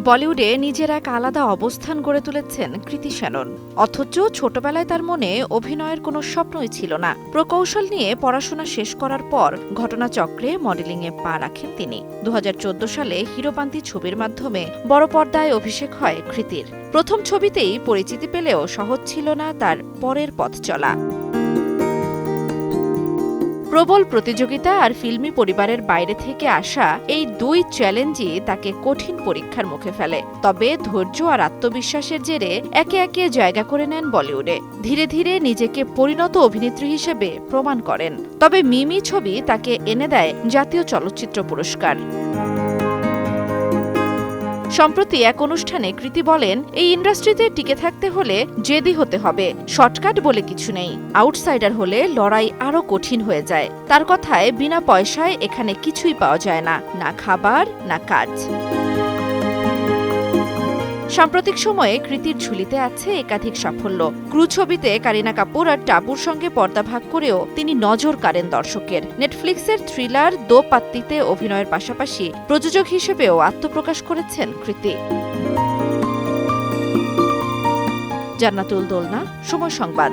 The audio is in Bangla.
বলিউডে নিজের এক আলাদা অবস্থান গড়ে তুলেছেন কৃতি শ্যানন। অথচ ছোটবেলায় তার মনে অভিনয়ের কোনো স্বপ্নই ছিল না। প্রকৌশল নিয়ে পড়াশোনা শেষ করার পর ঘটনাচক্রে মডেলিংয়ে পা রাখেন তিনি। ২০১৪ সালে হিরোপান্তি ছবির মাধ্যমে বড় পর্দায় অভিষেক হয় কৃতির। প্রথম ছবিতেই পরিচিতি পেলেও সহজ ছিল না তার পরের পথ চলা। প্রবল প্রতিযোগিতা আর ফিল্মি পরিবারের বাইরে থেকে আসা এই দুই চ্যালেঞ্জই তাকে কঠিন পরীক্ষার মুখে ফেলে। তবে ধৈর্য আর আত্মবিশ্বাসের জেরে একে একে জায়গা করে নেন বলিউডে। ধীরে ধীরে নিজেকে পরিণত অভিনেত্রী হিসেবে প্রমাণ করেন। তবে মিমি ছবি তাকে এনে দেয় জাতীয় চলচ্চিত্র পুরস্কার। সম্প্রতি এক অনুষ্ঠানে কৃতি বলেন, এই ইন্ডাস্ট্রিতে টিকে থাকতে হলে জেদি হতে হবে। শর্টকাট বলে কিছু নেই। আউটসাইডার হলে লড়াই আরো কঠিন হয়ে যায়। তার কথায়, বিনা পয়সায় এখানে কিছুই পাওয়া যায় না, না খাবার না কাজ। সাম্প্রতিক সময়ে কৃতির ঝুলিতে আছে একাধিক সাফল্য। ক্রু ছবিতে কারিনা কাপুর আর টাপুর সঙ্গে পর্দা ভাগ করেও তিনি নজর কাড়েন দর্শকের। নেটফ্লিক্সের থ্রিলার দো পাত্তিতে অভিনয়ের পাশাপাশি প্রযোজক হিসেবেও আত্মপ্রকাশ করেছেন কৃতি। জান্নাতুল দোলনা, সময় সংবাদ।